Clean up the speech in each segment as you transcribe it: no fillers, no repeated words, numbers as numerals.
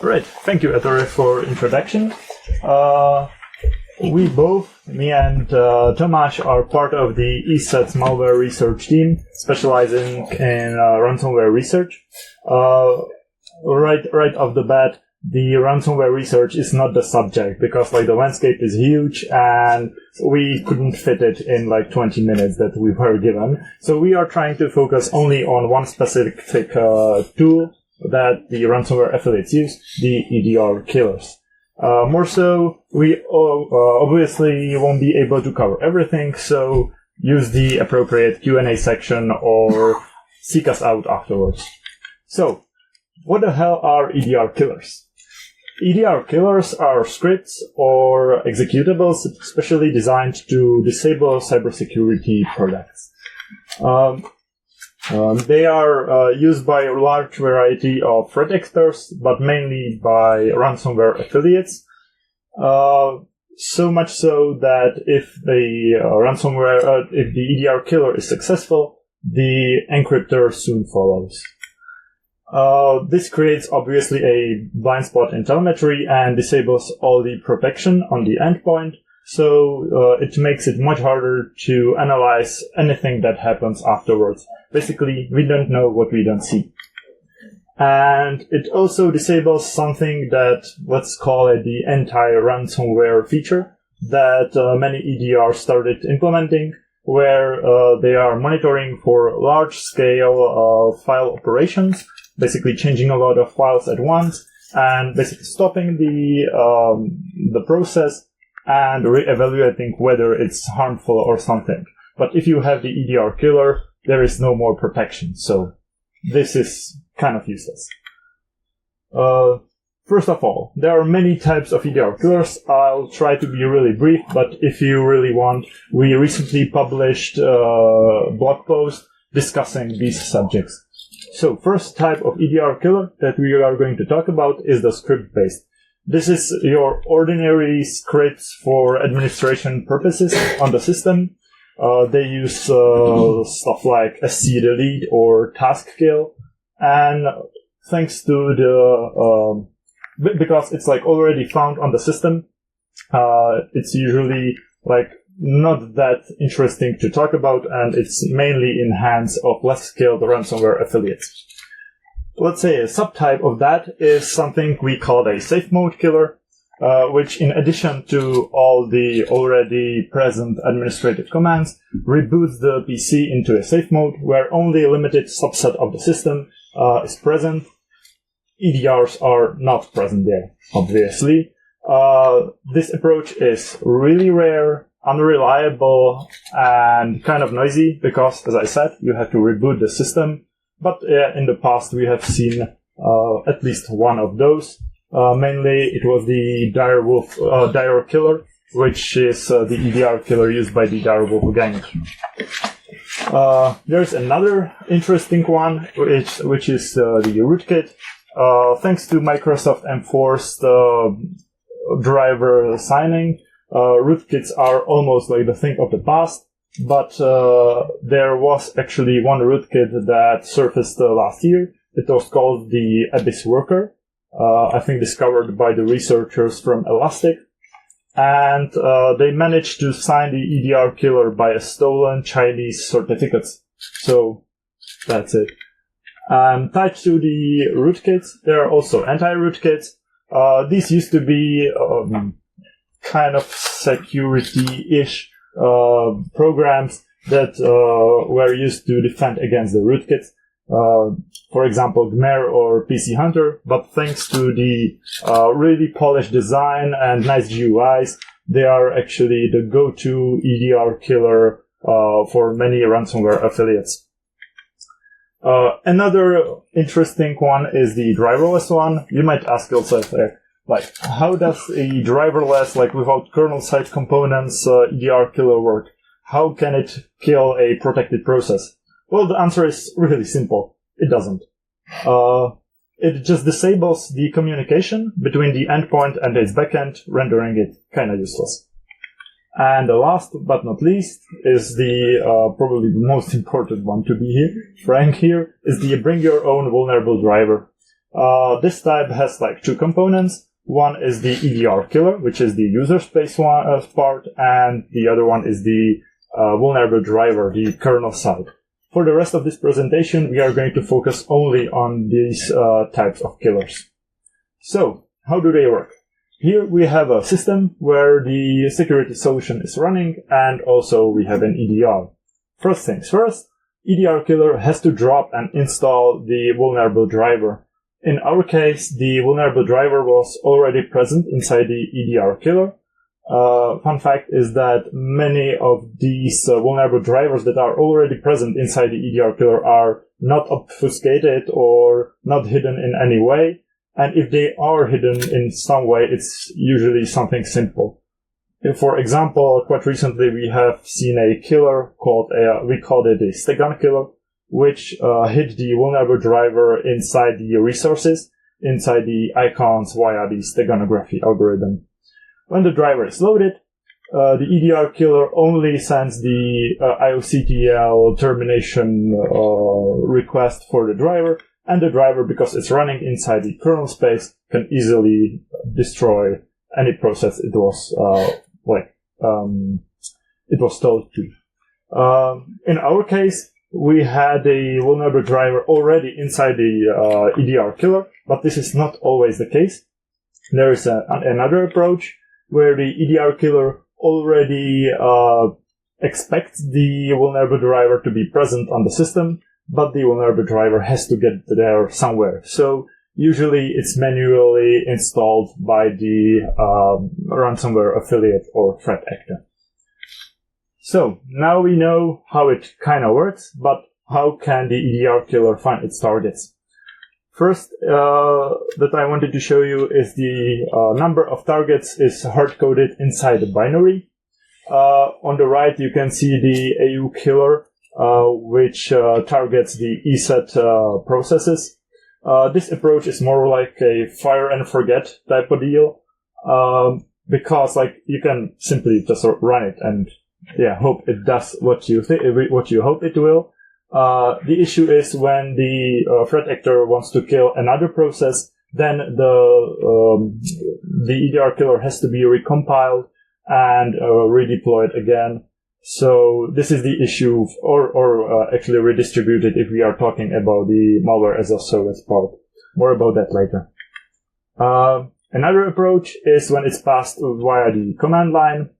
Great. Thank you, Ettore, for introduction. We both, me and Tomáš, are part of the ESET's malware research team, specializing in ransomware research. Right off the bat, the ransomware research is not the subject because the landscape is huge and we couldn't fit it in 20 minutes that we were given. So we are trying to focus only on one specific tool that the ransomware affiliates use, the EDR killers. More so, we obviously won't be able to cover everything, so use the appropriate Q&A section or seek us out afterwards. So, what the hell are EDR killers? EDR killers are scripts or executables specially designed to disable cybersecurity products. They are used by a large variety of threat actors, but mainly by ransomware affiliates. So much so that if the if the EDR killer is successful, the encryptor soon follows. This creates obviously a blind spot in telemetry and disables all the protection on the endpoint, so it makes it much harder to analyze anything that happens afterwards. Basically, we don't know what we don't see. And it also disables something that, let's call it the anti-ransomware feature, that many EDRs started implementing, where they are monitoring for large-scale file operations, basically changing a lot of files at once, and basically stopping the process and re-evaluating whether it's harmful or something. But if you have the EDR killer, there is no more protection, so this is kind of useless. First of all, there are many types of EDR killers. I'll try to be really brief, but if you really want, we recently published a blog post discussing these subjects. So, first type of EDR killer that we are going to talk about is the script-based. This is your ordinary scripts for administration purposes on the system. They use stuff like scdelete or task kill, and thanks to the because it's already found on the system, it's usually not that interesting to talk about, and it's mainly in hands of less skilled ransomware affiliates. Let's say a subtype of that is something we call a safe mode killer, which in addition to all the already present administrative commands, reboots the PC into a safe mode where only a limited subset of the system is present. EDRs are not present there, obviously. This approach is really rare, unreliable, and kind of noisy because, as I said, you have to reboot the system. But in the past, we have seen at least one of those. Mainly, it was the dire killer, which is the EDR killer used by the direwolf gang. There's another interesting one, which is the rootkit. Thanks to Microsoft enforced driver signing, rootkits are almost the thing of the past. But there was actually one rootkit that surfaced last year. It was called the Abyss Worker. I think discovered by the researchers from Elastic. And they managed to sign the EDR killer by a stolen Chinese certificates. So that's it. And tied to the rootkits, there are also anti-rootkits. These used to be kind of security-ish programs that were used to defend against the rootkits. For example, Gmer or PC Hunter, but thanks to the really polished design and nice GUIs, they are actually the go-to EDR killer for many ransomware affiliates. Another interesting one is the driverless one. You might ask yourself, how does a driverless, without kernel-side components, EDR killer work? How can it kill a protected process? Well, the answer is really simple. It doesn't. It just disables the communication between the endpoint and its backend, rendering it kind of useless. And the last but not least is the probably the most important one to be here, frank here, is the bring your own vulnerable driver. This type has like two components. One is the EDR killer, which is the user space part, and the other one is the vulnerable driver, the kernel side. For the rest of this presentation, we are going to focus only on these types of killers. So, how do they work? Here we have a system where the security solution is running, and also we have an EDR. First things first, EDR killer has to drop and install the vulnerable driver. In our case, the vulnerable driver was already present inside the EDR killer. Fun fact is that many of these vulnerable drivers that are already present inside the EDR killer are not obfuscated or not hidden in any way. And if they are hidden in some way, it's usually something simple. For example, quite recently we have seen a killer we called it a Stegan killer, which hid the vulnerable driver inside the resources, inside the icons via the steganography algorithm. When the driver is loaded, the EDR killer only sends the IOCTL termination request for the driver, and the driver, because it's running inside the kernel space, can easily destroy any process it was told to. In our case, we had a vulnerable driver already inside the EDR killer, but this is not always the case. There is another approach where the EDR killer already expects the vulnerable driver to be present on the system, but the vulnerable driver has to get there somewhere. So usually it's manually installed by the ransomware affiliate or threat actor. So now we know how it kind of works, but how can the EDR killer find its targets? First, that I wanted to show you is the number of targets is hard-coded inside the binary. On the right, you can see the AU killer, which targets the ESET processes. This approach is more like a fire and forget type of deal, because you can simply just run it and hope it does what you hope it will. The issue is when the threat actor wants to kill another process, then the EDR killer has to be recompiled and redeployed again. So this is the issue, or actually redistributed if we are talking about the malware as a service part. More about that later. Another approach is when it's passed via the command line.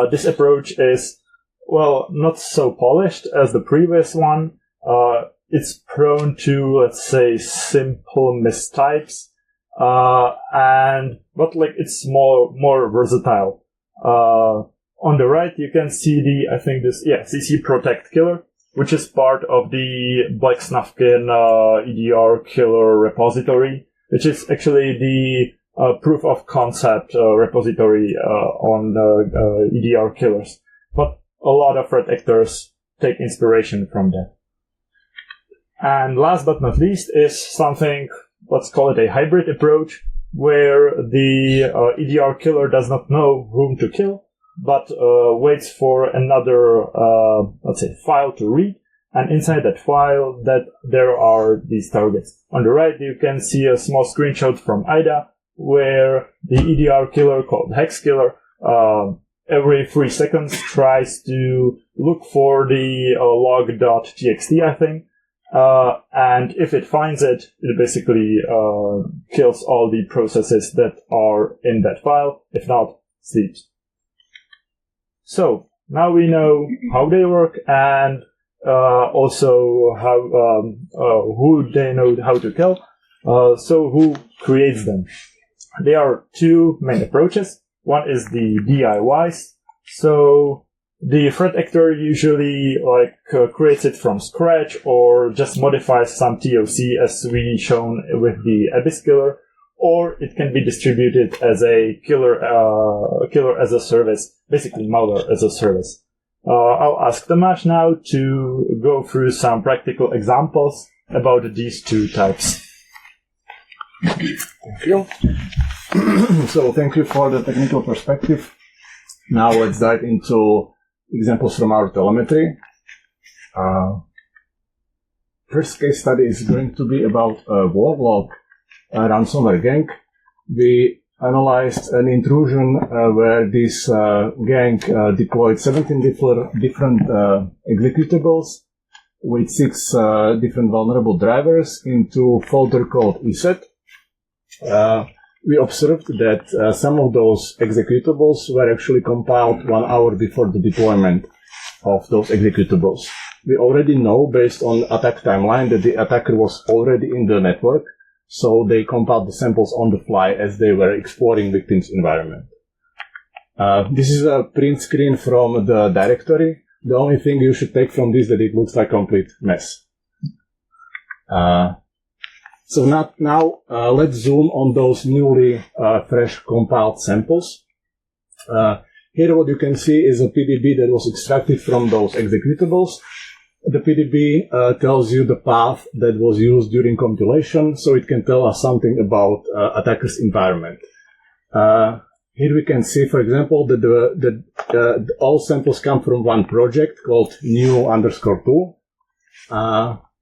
This approach is, not so polished as the previous one. It's prone to, let's say, simple mistypes, but it's more versatile. On the right, you can see CC Protect killer, which is part of the Black Snufkin EDR killer repository, which is actually the proof of concept repository on EDR killers. But a lot of threat actors take inspiration from that. And last but not least is something, let's call it a hybrid approach, where the EDR killer does not know whom to kill, but waits for another, file to read, and inside that file that there are these targets. On the right, you can see a small screenshot from IDA, where the EDR killer called Hex Killer every 3 seconds tries to look for the log.txt, I think, and if it finds it, it basically kills all the processes that are in that file. If not, sleeps. So now we know how they work and also how who they know how to kill. So who creates them? There are two main approaches. One is the DIYs. So the threat actor usually creates it from scratch or just modifies some TOC as we shown with the Abyss killer, or it can be distributed as a killer as a service, basically malware as a service. I'll ask Tomáš now to go through some practical examples about these two types. Thank you. So thank you for the technical perspective. Now let's dive into examples from our telemetry. First case study is going to be about a log ransomware gang. We analyzed an intrusion where this gang deployed 17 different executables with 6 different vulnerable drivers into folder called ESET. We observed that some of those executables were actually compiled 1 hour before the deployment of those executables. We already know, based on attack timeline, that the attacker was already in the network, so they compiled the samples on the fly as they were exploring victim's environment. This is a print screen from the directory. The only thing you should take from this is that it looks like a complete mess. So now let's zoom on those newly fresh compiled samples. Here what you can see is a PDB that was extracted from those executables. The PDB tells you the path that was used during compilation, so it can tell us something about attacker's environment. Here we can see, for example, that all samples come from one project called new_tool.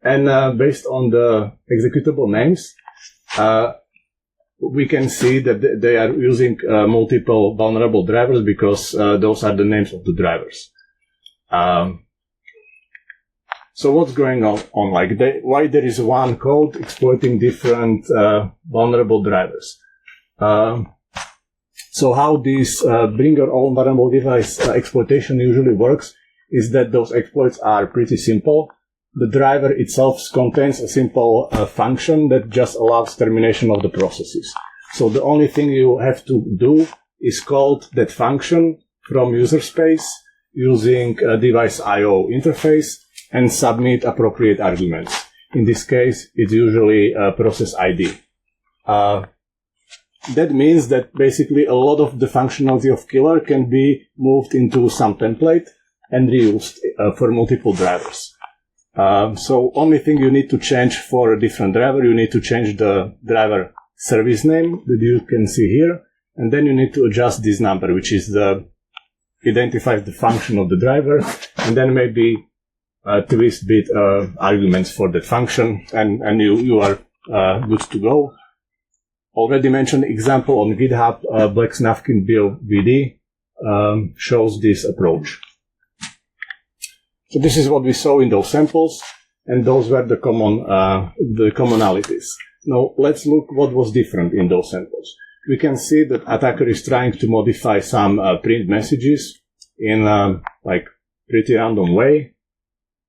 And based on the executable names, we can see that they are using multiple vulnerable drivers because those are the names of the drivers. So what's going on? Why there is one code exploiting different vulnerable drivers? So how this bring your own vulnerable device exploitation usually works is that those exploits are pretty simple. The driver itself contains a simple function that just allows termination of the processes. So the only thing you have to do is call that function from user space using a device IO interface and submit appropriate arguments. In this case, it's usually a process ID. That means that basically a lot of the functionality of killer can be moved into some template and reused for multiple drivers. So only thing you need to change for a different driver, you need to change the driver service name that you can see here, and then you need to adjust this number, which is identifies the function of the driver, and then maybe twist bit arguments for that function, and you are good to go. Already mentioned example on GitHub, Black Napkin Bill VD shows this approach. So this is what we saw in those samples, and those were the commonalities. Now let's look what was different in those samples. We can see that attacker is trying to modify some print messages in pretty random way.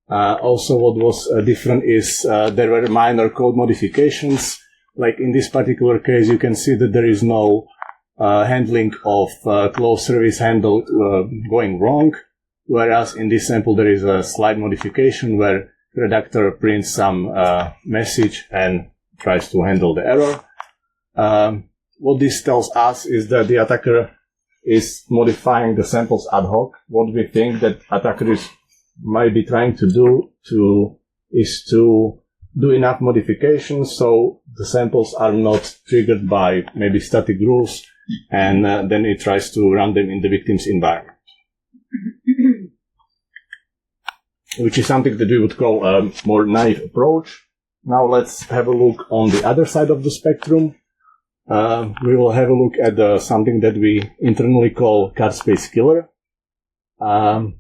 Also, what was different is there were minor code modifications. Like in this particular case, you can see that there is no handling of closed service handle going wrong. Whereas in this sample, there is a slight modification where the redactor prints some message and tries to handle the error. What this tells us is that the attacker is modifying the samples ad hoc. What we think that attacker might be trying to do is to do enough modifications so the samples are not triggered by maybe static rules, and then it tries to run them in the victim's environment. Which is something that we would call a more naive approach. Now let's have a look on the other side of the spectrum. We will have a look at something that we internally call card space killer. Card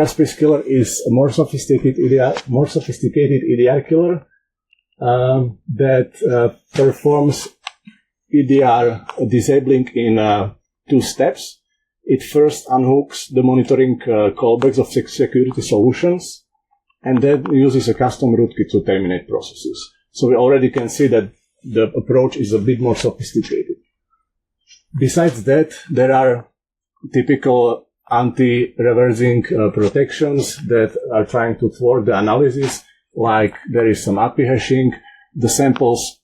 space killer is a more sophisticated EDR killer that performs EDR disabling in 2 steps. It first unhooks the monitoring callbacks of security solutions, and then uses a custom rootkit to terminate processes. So we already can see that the approach is a bit more sophisticated. Besides that, there are typical anti-reversing protections that are trying to thwart the analysis, like there is some API hashing. The samples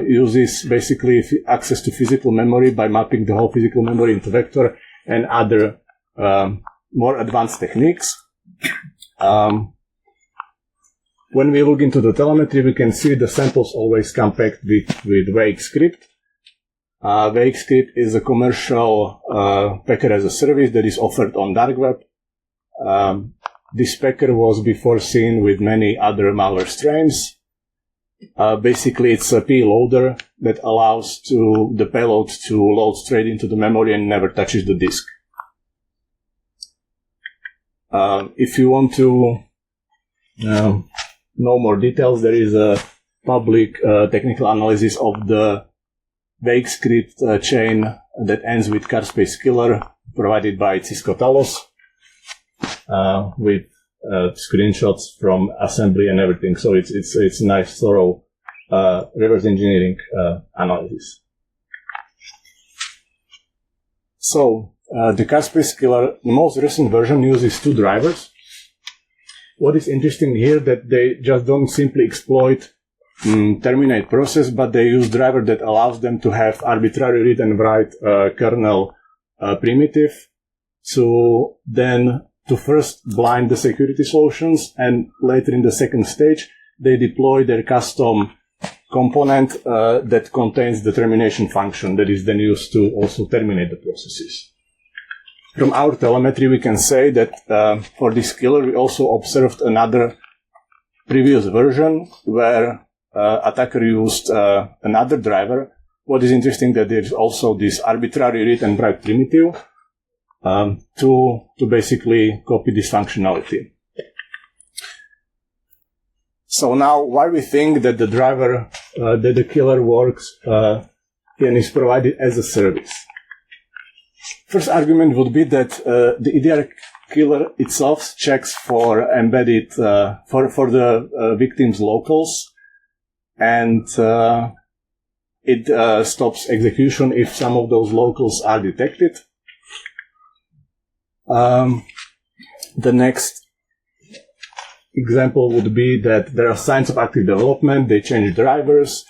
uses basically access to physical memory by mapping the whole physical memory into vector, and other more advanced techniques. When we look into the telemetry, we can see the samples always come packed with Wake script. Wake script is a commercial packer as a service that is offered on dark web. This packer was before seen with many other malware strains. Basically, it's a payloader that allows the payload to load straight into the memory and never touches the disk. If you want to know more details, there is a public technical analysis of the vague script chain that ends with carspace killer provided by Cisco Talos with screenshots from assembly and everything. So it's nice, thorough reverse engineering analysis. So the carspace killer, the most recent version, uses two drivers. What is interesting here that they just don't simply exploit terminate process, but they use driver that allows them to have arbitrary read and write kernel primitive to first blind the security solutions, and later in the second stage they deploy their custom component that contains the termination function that is then used to also terminate the processes. From our telemetry we can say that for this killer we also observed another previous version where attacker used another driver. What is interesting that there's also this arbitrary read and write primitive to basically copy this functionality. So now why we think that the driver, that the killer works and is provided as a service. First argument would be that the EDR killer itself checks for embedded, for the victim's locals, and it stops execution if some of those locals are detected. The next example would be that there are signs of active development, they change drivers.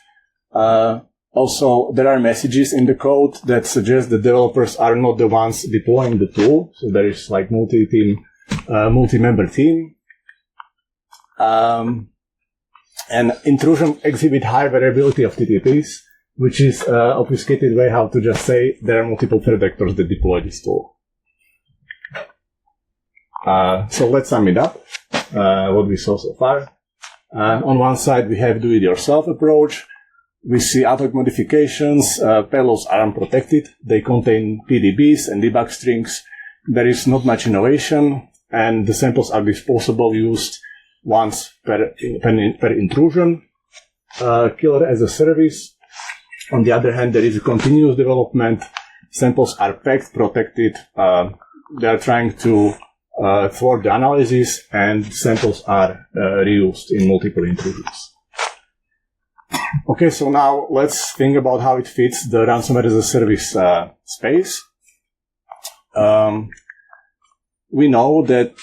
Also, there are messages in the code that suggest the developers are not the ones deploying the tool, so there is like multi-member team. And intrusion exhibit high variability of TTPs, which is obfuscated way how to just say there are multiple threat actors that deploy this tool. So let's sum it up, what we saw so far. On one side, we have do-it-yourself approach. We see ad hoc modifications. Payloads are unprotected. They contain PDBs and debug strings. There is not much innovation, and the samples are disposable, used once per intrusion. Killer as a service. On the other hand, there is a continuous development. Samples are packed, protected. They are trying to thwart the analysis, and samples are reused in multiple intrusions. Okay, so now let's think about how it fits the ransomware as a service space. We know that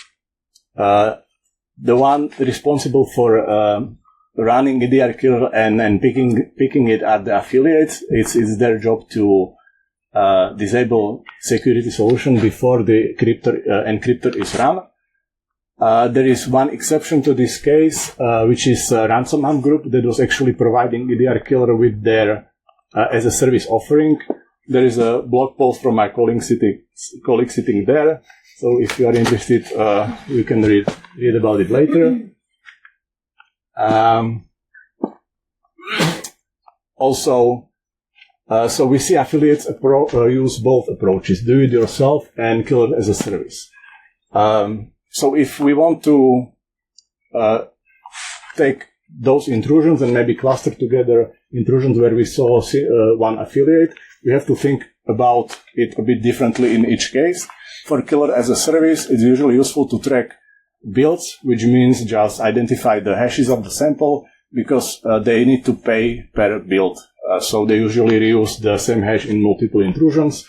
the one responsible for running EDR killer and picking it are the affiliates. It's their job to disable security solution before the encryptor is run. There is one exception to this case, which is a ransom hunt group that was actually providing EDR killer with their as a service offering. There is a blog post from my colleague sitting there. So if you are interested, you can read about it later. Also, so we see affiliates use both approaches, do it yourself and killer as a service. So if we want to take those intrusions and maybe cluster together intrusions where we saw one affiliate, we have to think about it a bit differently in each case. For killer as a service, it's usually useful to track builds, which means just identify the hashes of the sample, because they need to pay per build. So they usually reuse the same hash in multiple intrusions.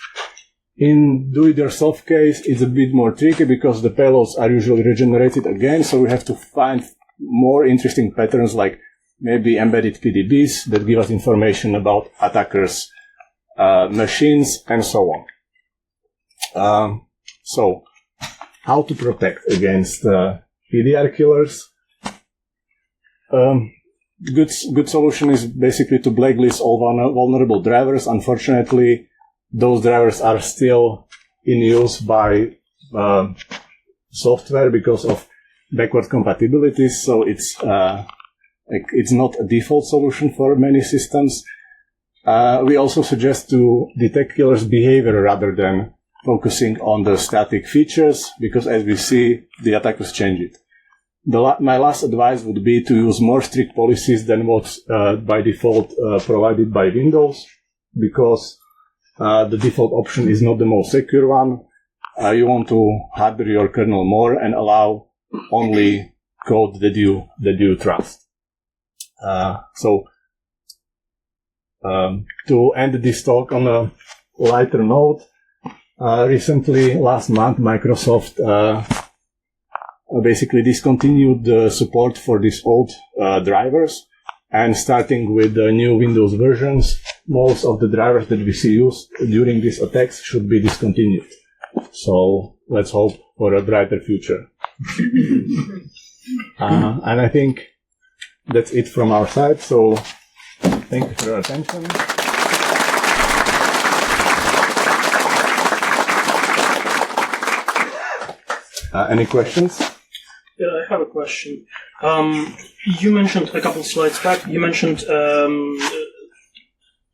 In do-it-yourself case, it's a bit more tricky because the payloads are usually regenerated again, so we have to find more interesting patterns like maybe embedded PDBs that give us information about attackers' machines and so on. So, how to protect against EDR killers? Good solution is basically to blacklist all vulnerable drivers. Unfortunately, those drivers are still in use by software because of backward compatibility, so it's it's not a default solution for many systems. We also suggest to detect killers' behavior rather than focusing on the static features, because as we see, the attackers change it. My last advice would be to use more strict policies than what's by default provided by Windows, because the default option is not the most secure one. You want to harden your kernel more and allow only code that you trust. To end this talk on a lighter note, recently, last month, Microsoft basically discontinued the support for these old drivers, and starting with the new Windows versions, most of the drivers that we see used during these attacks should be discontinued. So let's hope for a brighter future. And I think that's it from our side. So thank you for your attention. Any questions? Yeah, I have a question. You mentioned a couple slides back, you mentioned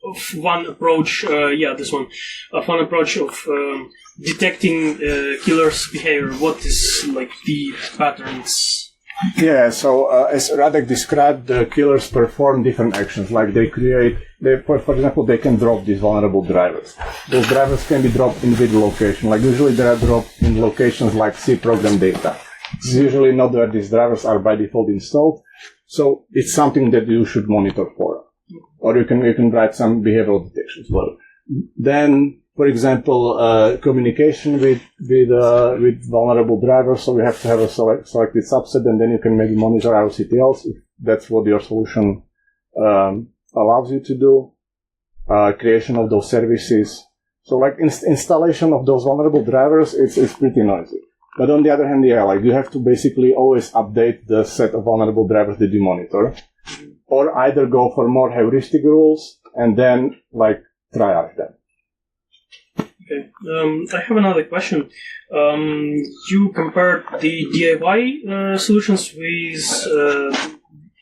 of one approach, this one, of one approach of detecting killers' behavior. What is like the patterns? Yeah, so as Radek described, the killers perform different actions. Like for example, they can drop these vulnerable drivers. Those drivers can be dropped in with location. Like usually they are dropped in locations like C program data. It's usually not where these drivers are by default installed. So it's something that you should monitor for. Or you can write some behavioral detections. Well, then, for example, communication with vulnerable drivers. So we have to have a selected subset, and then you can maybe monitor IOCTLs if that's what your solution allows you to do. Creation of those services. So like installation of those vulnerable drivers, it's pretty noisy. But on the other hand, you have to basically always update the set of vulnerable drivers that you monitor, or either go for more heuristic rules and then triage them. Okay. I have another question. You compared the DIY solutions with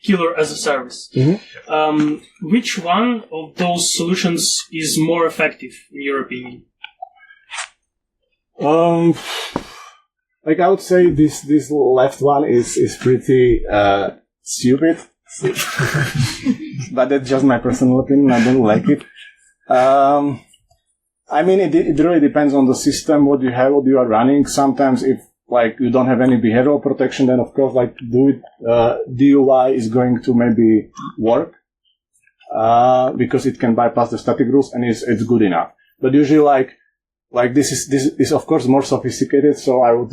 Killer as a Service. Mm-hmm. Which one of those solutions is more effective, in your opinion? I would say this left one is pretty stupid, but that's just my personal opinion. I don't like it. I mean, it really depends on the system, what you have, what you are running. Sometimes if you don't have any behavioral protection, then of course DUI is going to maybe work because it can bypass the static rules and it's good enough. But usually this is of course more sophisticated, so I would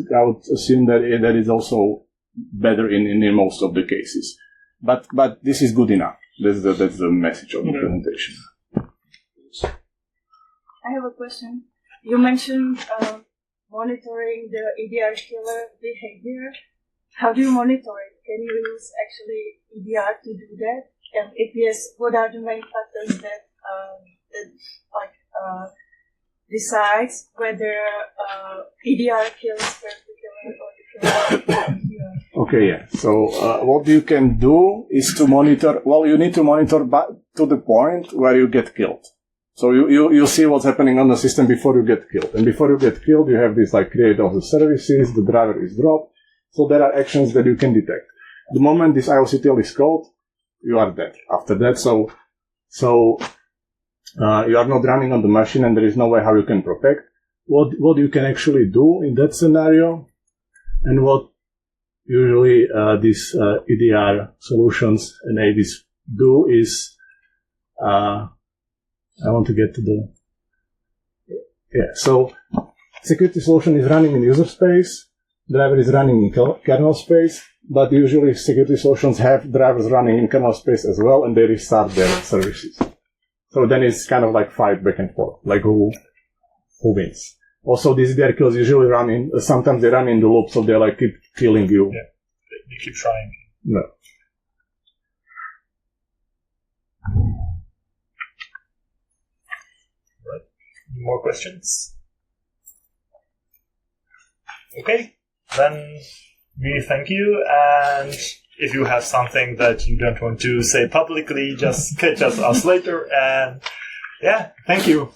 assume that that is also better in most of the cases. But this is good enough. That's the message of the presentation. I have a question. You mentioned monitoring the EDR killer behavior. How do you monitor it? Can you use actually EDR to do that? And if yes, what are the main patterns that decides whether EDR kills first the killer or the killer? Okay, yeah. So what you can do is to monitor. Well, you need to monitor to the point where you get killed. So you see what's happening on the system before you get killed. And before you get killed, you have this create of the services, the driver is dropped. So there are actions that you can detect. The moment this IOCTL is called, you are dead. After that, so you are not running on the machine and there is no way how you can protect. What you can actually do in that scenario, and what usually these EDR solutions and ADs do is, I want to get to so security solution is running in user space, driver is running in kernel space, but usually security solutions have drivers running in kernel space as well, and they restart their services. So then it's kind of fight back and forth, who wins. Also, these EDR kills usually sometimes they run in the loop, so they keep killing you. Yeah, they keep trying. No. More questions? Okay, then we thank you, and if you have something that you don't want to say publicly, just catch us later. And yeah, thank you.